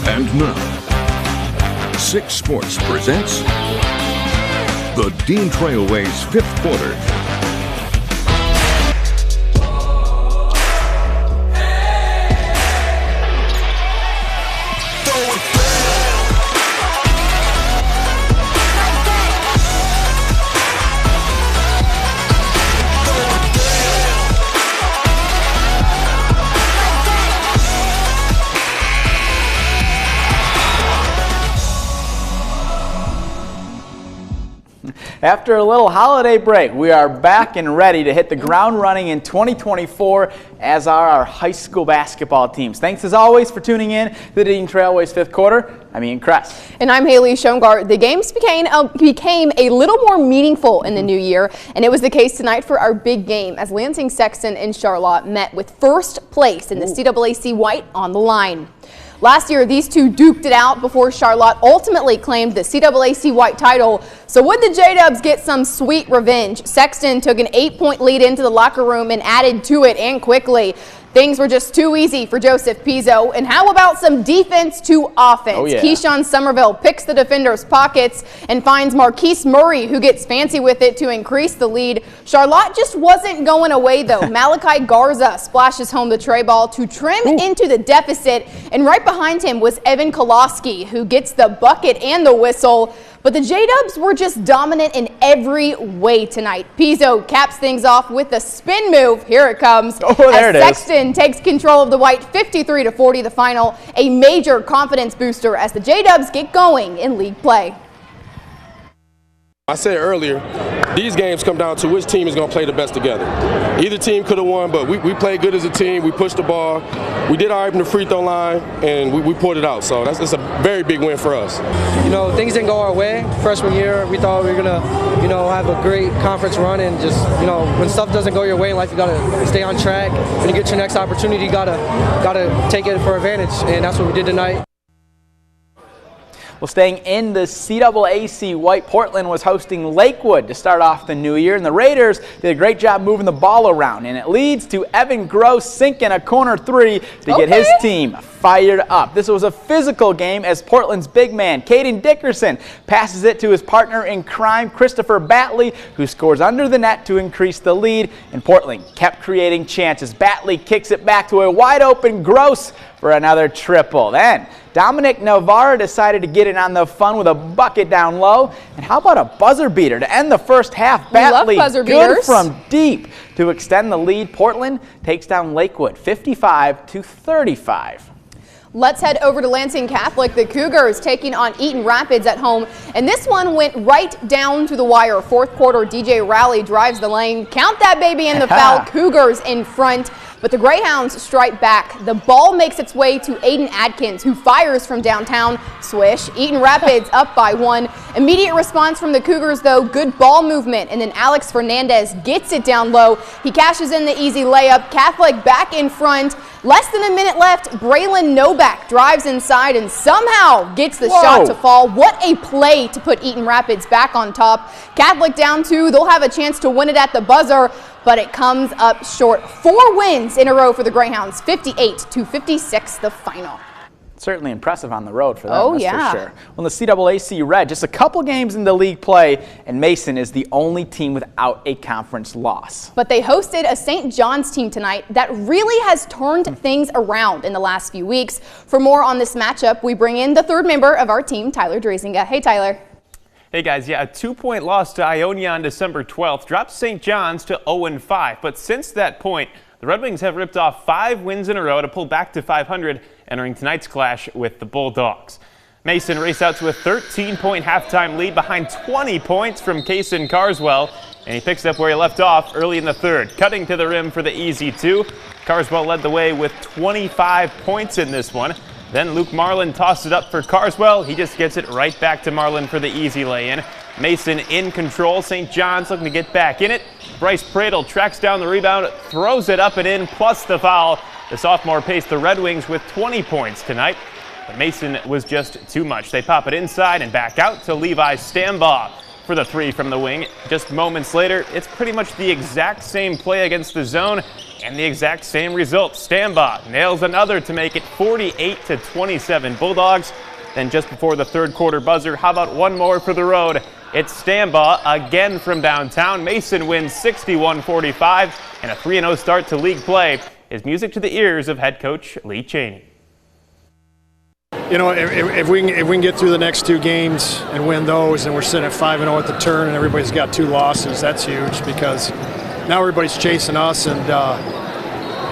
And now, Six Sports presents the Dean Trailways Fifth Quarter. After a little holiday break, we are back and ready to hit the ground running in 2024, as are our high school basketball teams. Thanks as always for tuning in to the Dean Trailways Fifth Quarter. I'm Ian Kress. And I'm Haley Shongart. The games became a little more meaningful in the new year, and it was the case tonight for our big game as Lansing Sexton and Charlotte met with first place in the CAAC White on the line. Last year, these two duked it out before Charlotte ultimately claimed the CAAC White title. So would the J-Dubs get some sweet revenge? Sexton took an 8-point lead into the locker room and added to it, and quickly. Things were just too easy for Joseph Pizzo. And how about some defense to offense? Oh, yeah. Keyshawn Somerville picks the defender's pockets and finds Marquise Murray, who gets fancy with it to increase the lead. Charlotte just wasn't going away, though. Malachi Garza splashes home the tray ball to trim into the deficit. And right behind him was Evan Koloski, who gets the bucket and the whistle. But the J-Dubs were just dominant in every way tonight. Pizzo caps things off with the spin move. Here it comes. Oh, there it is. Sexton takes control of the White 53-40 the final. A major confidence booster as the J-Dubs get going in league play. I said earlier, these games come down to which team is going to play the best together. Either team could have won, but we played good as a team. We pushed the ball. We did all right from the free throw line, and we pulled it out. So that's a very big win for us. You know, things didn't go our way. Freshman year, we thought we were going to, have a great conference run, and just, when stuff doesn't go your way in life, you got to stay on track. When you get your next opportunity, you got to take it for advantage, and that's what we did tonight. Well, staying in the CAAC White, Portland was hosting Lakewood to start off the new year, and the Raiders did a great job moving the ball around, and it leads to Evan Gross sinking a corner three to get his team fired up. This was a physical game as Portland's big man, Caden Dickerson, passes it to his partner in crime, Christopher Batley, who scores under the net to increase the lead, and Portland kept creating chances. Batley kicks it back to a wide-open Gross for another triple. Then Dominic Navarra decided to get in on the fun with a bucket down low. And how about a buzzer beater to end the first half? Batley good from deep to extend the lead. Portland takes down Lakewood 55-35. Let's head over to Lansing Catholic. The Cougars taking on Eaton Rapids at home. And this one went right down to the wire. Fourth quarter, DJ Rowley drives the lane. Count that baby in the foul. Cougars in front. But the Greyhounds strike back. The ball makes its way to Aiden Adkins, who fires from downtown. Swish. Eaton Rapids up by one. Immediate response from the Cougars, though. Good ball movement. And then Alex Fernandez gets it down low. He cashes in the easy layup. Catholic back in front. Less than a minute left. Braylon Novak drives inside and somehow gets the shot to fall. What a play to put Eaton Rapids back on top. Catholic down two. They'll have a chance to win it at the buzzer, but it comes up short. 4 wins in a row for the Greyhounds, 58-56 the final. Certainly impressive on the road for them, for sure. Well, the CAAC Red, just a couple games into league play, and Mason is the only team without a conference loss. But they hosted a St. John's team tonight that really has turned things around in the last few weeks. For more on this matchup, we bring in the third member of our team, Tyler Drazinga. Hey, Tyler. Hey guys, a 2-point loss to Ionia on December 12th dropped St. John's to 0-5. But since that point, the Red Wings have ripped off 5 wins in a row to pull back to 500, entering tonight's clash with the Bulldogs. Mason raced out to a 13-point halftime lead behind 20 points from Kaysen Carswell, and he picks up where he left off early in the third, cutting to the rim for the easy 2. Carswell led the way with 25 points in this one. Then Luke Marlin tossed it up for Carswell. He just gets it right back to Marlin for the easy lay-in. Mason in control. St. John's looking to get back in it. Bryce Pradle tracks down the rebound, throws it up and in, plus the foul. The sophomore paced the Red Wings with 20 points tonight. But Mason was just too much. They pop it inside and back out to Levi Stambaugh. for the three from the wing. Just moments later, it's pretty much the exact same play against the zone and the exact same result. Stambaugh nails another to make it 48-27 Bulldogs. Then just before the third quarter buzzer, how about one more for the road? It's Stambaugh again from downtown. Mason wins 61-45, and a 3-0 start to league play is music to the ears of head coach Lee Chaney. You know, if we can get through the next two games and win those, and we're sitting at 5-0 at the turn, and everybody's got 2 losses, that's huge, because now everybody's chasing us, and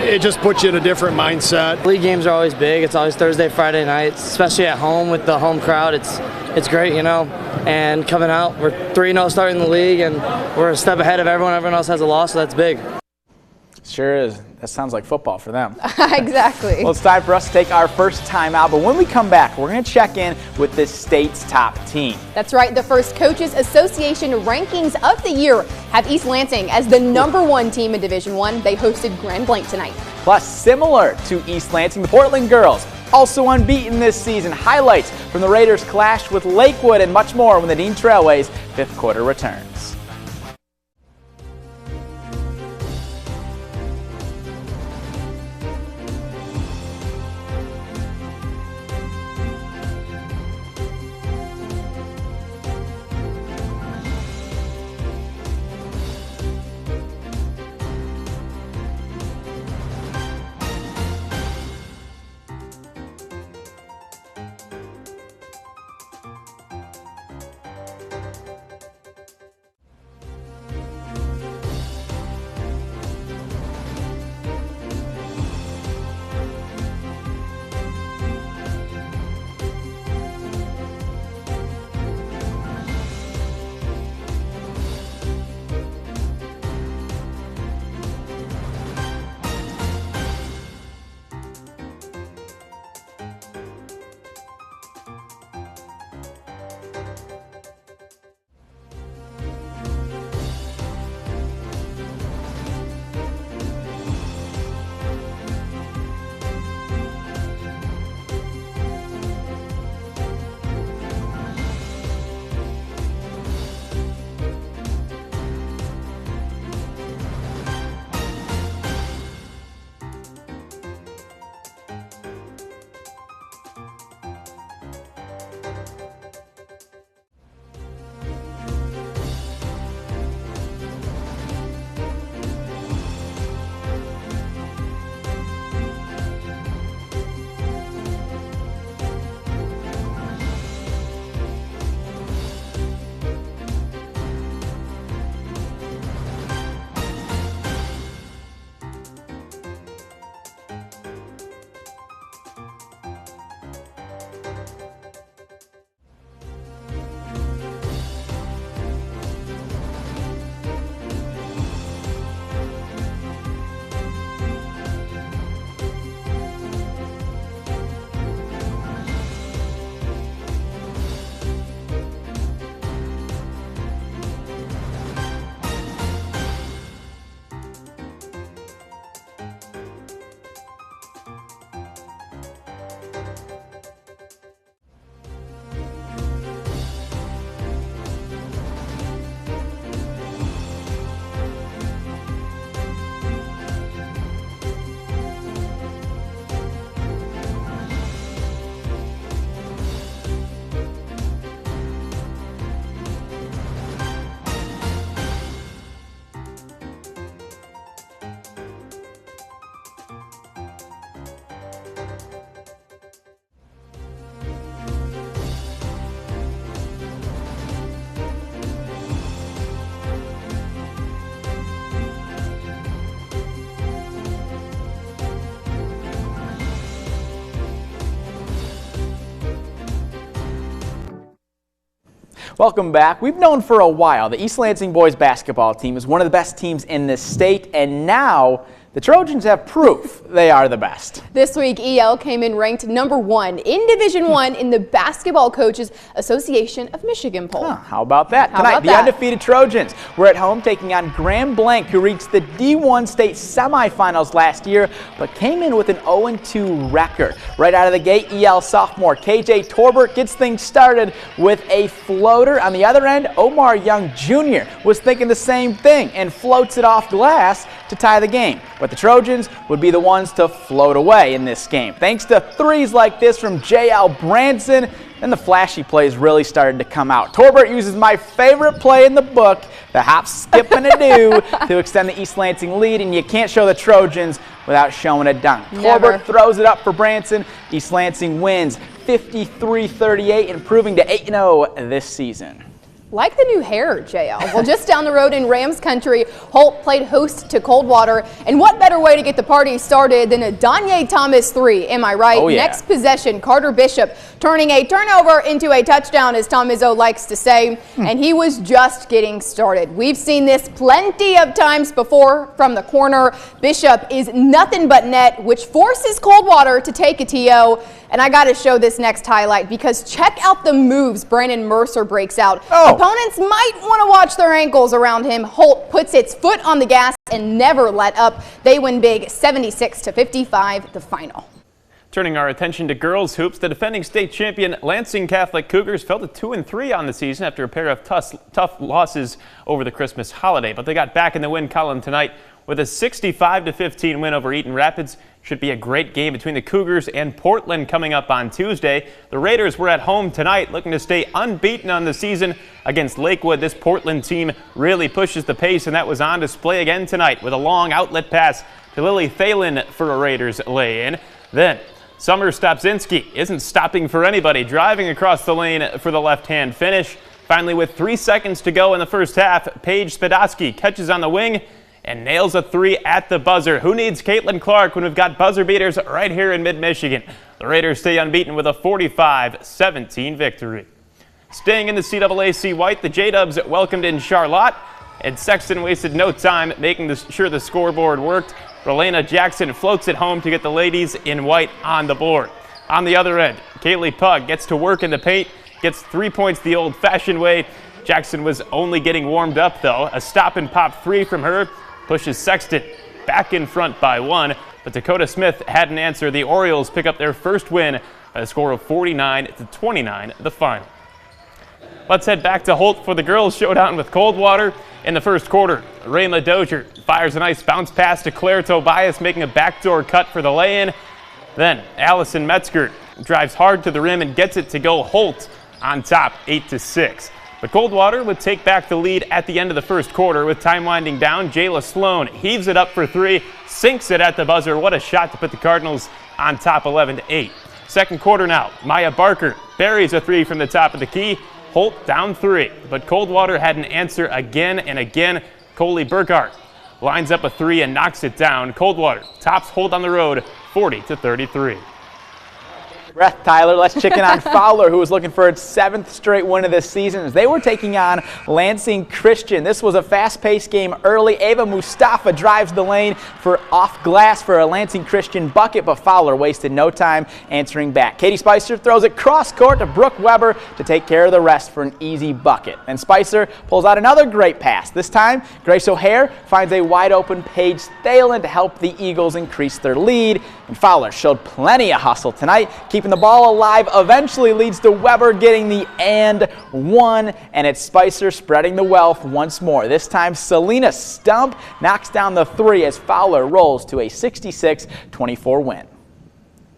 it just puts you in a different mindset. League games are always big. It's always Thursday, Friday nights, especially at home with the home crowd. It's great, you know. And coming out, we're 3-0 starting the league, and we're a step ahead of everyone. Everyone else has a loss, so that's big. Sure is. That sounds like football for them. Exactly. Well, it's time for us to take our first time out, but when we come back, we're going to check in with this state's top team. That's right. The first Coaches Association rankings of the year have East Lansing as the #1 team in Division I. They hosted Grand Blanc tonight. Plus, similar to East Lansing, the Portland girls also unbeaten this season. Highlights from the Raiders' clash with Lakewood and much more when the Dean Trailways fifth quarter returns. Welcome back. We've known for a while the East Lansing boys basketball team is one of the best teams in this state, and now the Trojans have proof they are the best. This week, EL came in ranked #1 in Division I in the Basketball Coaches Association of Michigan poll. How about that? How Tonight, about the that? undefeated Trojans were at home taking on Grand Blanc, who reached the D1 state semifinals last year, but came in with an 0-2 record. Right out of the gate, EL sophomore KJ Torbert gets things started with a floater. On the other end, Omar Young Jr. was thinking the same thing and floats it off glass to tie the game. But the Trojans would be the ones to float away in this game. Thanks to threes like this from J.L. Branson, then the flashy plays really started to come out. Torbert uses my favorite play in the book, the hop, skip, and a do, to extend the East Lansing lead, and you can't show the Trojans without showing a dunk. Never. Torbert throws it up for Branson. East Lansing wins 53-38, improving to 8-0 this season. Like the new hair, JL. Well, just down the road in Rams country, Holt played host to Coldwater. And what better way to get the party started than a Danye Thomas 3, am I right? Oh, yeah. Next possession, Carter Bishop turning a turnover into a touchdown, as Tom Izzo likes to say. And he was just getting started. We've seen this plenty of times before from the corner. Bishop is nothing but net, which forces Coldwater to take a TO. And I got to show this next highlight because check out the moves Brandon Mercer breaks out. Opponents might want to watch their ankles around him. Holt puts its foot on the gas and never let up. They win big 76-55, the final. Turning our attention to girls hoops, the defending state champion Lansing Catholic Cougars fell to 2-3 on the season after a pair of tough losses over the Christmas holiday. But they got back in the win column tonight with a 65-15 win over Eaton Rapids. Should be a great game between the Cougars and Portland coming up on Tuesday. The Raiders were at home tonight looking to stay unbeaten on the season against Lakewood. This Portland team really pushes the pace, and that was on display again tonight with a long outlet pass to Lily Thalen for a Raiders lay-in. Then Summer Stopczynski isn't stopping for anybody, driving across the lane for the left-hand finish. Finally, with 3 seconds to go in the first half, Paige Spadowski catches on the wing and nails a 3 at the buzzer. Who needs Caitlin Clark when we've got buzzer beaters right here in mid-Michigan? The Raiders stay unbeaten with a 45-17 victory. Staying in the CAAC white, the J-Dubs welcomed in Charlotte, and Sexton wasted no time making sure the scoreboard worked. Rolena Jackson floats it home to get the ladies in white on the board. On the other end, Kaylee Pugh gets to work in the paint, gets 3 points the old-fashioned way. Jackson was only getting warmed up, though. A stop-and-pop 3 from her pushes Sexton back in front by 1, but Dakota Smith had an answer. The Orioles pick up their first win by a score of 49-29, the final. Let's head back to Holt for the girls' showdown with Coldwater. In the first quarter, Rayla Dozier fires a nice bounce pass to Claire Tobias, making a backdoor cut for the lay-in. Then Allison Metzger drives hard to the rim and gets it to go. Holt on top, 8-6. But Coldwater would take back the lead at the end of the first quarter. With time winding down, Jayla Sloan heaves it up for 3, sinks it at the buzzer. What a shot to put the Cardinals on top, 11-8. Second quarter now, Maya Barker buries a 3 from the top of the key. Holt down 3, but Coldwater had an answer again and again. Coley Burkhart lines up a 3 and knocks it down. Coldwater tops Holt on the road, 40-33. Breath, Tyler. Let's check in on Fowler, who was looking for its 7th straight win of this season as they were taking on Lansing Christian. This was a fast-paced game early. Ava Mustafa drives the lane for off glass for a Lansing Christian bucket, but Fowler wasted no time answering back. Katie Spicer throws it cross court to Brooke Weber to take care of the rest for an easy bucket. And Spicer pulls out another great pass. This time, Grace O'Hare finds a wide-open Paige Thalen to help the Eagles increase their lead. And Fowler showed plenty of hustle tonight, keeping the ball alive, eventually leads to Weber getting the and 1, and it's Spicer spreading the wealth once more. This time, Selena Stump knocks down the 3 as Fowler rolls to a 66-24 win.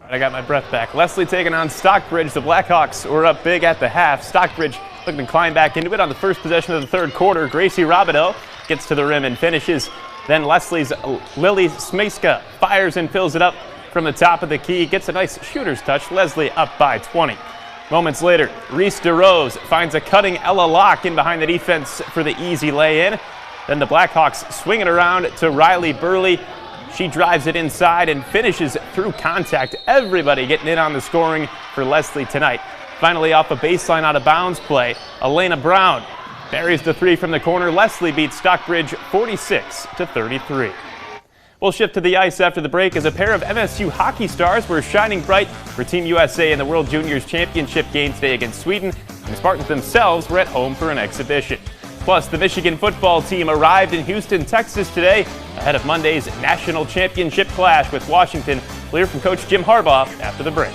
I got my breath back. Leslie taking on Stockbridge. The Blackhawks were up big at the half. Stockbridge looking to climb back into it on the first possession of the third quarter. Gracie Robideau gets to the rim and finishes. Then Leslie's Lily Smiska fires and fills it up from the top of the key, gets a nice shooter's touch. Leslie up by 20. Moments later, Reese DeRose finds a cutting Ella Locke in behind the defense for the easy lay-in. Then the Blackhawks swing it around to Riley Burley. She drives it inside and finishes through contact. Everybody getting in on the scoring for Leslie tonight. Finally, off a baseline out of bounds play, Elena Brown buries the 3 from the corner. Leslie beats Stockbridge 46-33. We'll shift to the ice after the break as a pair of MSU hockey stars were shining bright for Team USA in the World Juniors Championship game today against Sweden, and the Spartans themselves were at home for an exhibition. Plus, the Michigan football team arrived in Houston, Texas today ahead of Monday's national championship clash with Washington. We'll hear from Coach Jim Harbaugh after the break.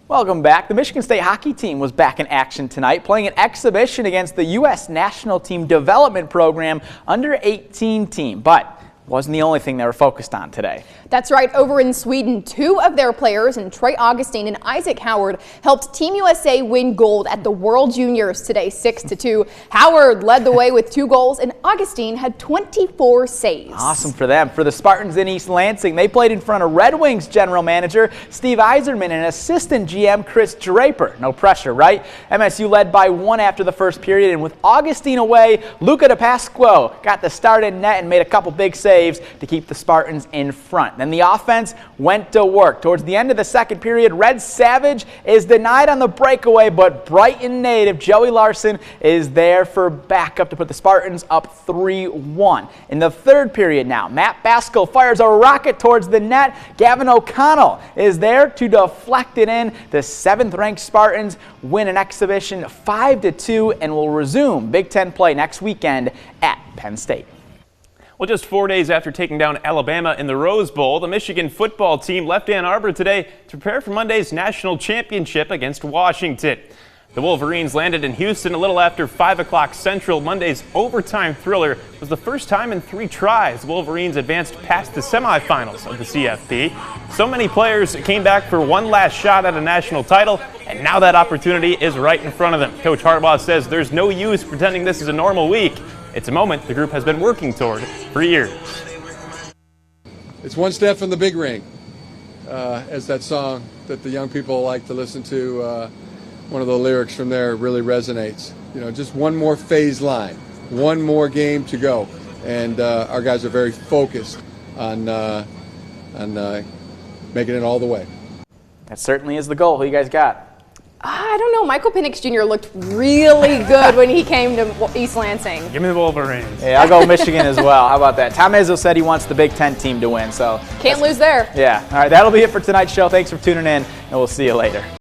Welcome back. The Michigan State hockey team was back in action tonight, playing an exhibition against the U.S. National Team Development Program under-18 team, but wasn't the only thing they were focused on today. That's right. Over in Sweden, two of their players, and Trey Augustine and Isaac Howard, helped Team USA win gold at the World Juniors today, 6-2. Howard led the way with 2 goals, and Augustine had 24 saves. Awesome for them. For the Spartans in East Lansing, they played in front of Red Wings general manager Steve Yzerman and assistant GM Chris Draper. No pressure, right? MSU led by 1 after the first period, and with Augustine away, Luca DePasquo got the start in net and made a couple big saves to keep the Spartans in front. Then the offense went to work. Towards the end of the second period, Red Savage is denied on the breakaway, but Brighton native Joey Larson is there for backup to put the Spartans up 3-1. In the third period now, Matt Baskell fires a rocket towards the net. Gavin O'Connell is there to deflect it in. The 7th-ranked Spartans win an exhibition 5-2 and will resume Big Ten play next weekend at Penn State. Well, just 4 days after taking down Alabama in the Rose Bowl, the Michigan football team left Ann Arbor today to prepare for Monday's national championship against Washington. The Wolverines landed in Houston a little after 5 o'clock Central. Monday's overtime thriller was the first time in 3 tries the Wolverines advanced past the semifinals of the CFP. So many players came back for one last shot at a national title, and now that opportunity is right in front of them. Coach Harbaugh says there's no use pretending this is a normal week. It's a moment the group has been working toward for years. It's one step from the big ring, as that song that the young people like to listen to, one of the lyrics from there really resonates. You know, just one more phase line, one more game to go. And our guys are very focused on making it all the way. That certainly is the goal. Who you guys got? I don't know. Michael Penix Jr. looked really good when he came to East Lansing. Give me the Wolverines. Yeah, I'll go Michigan as well. How about that? Tom Izzo said he wants the Big Ten team to win. So can't lose there. Yeah. All right, that'll be it for tonight's show. Thanks for tuning in, and we'll see you later.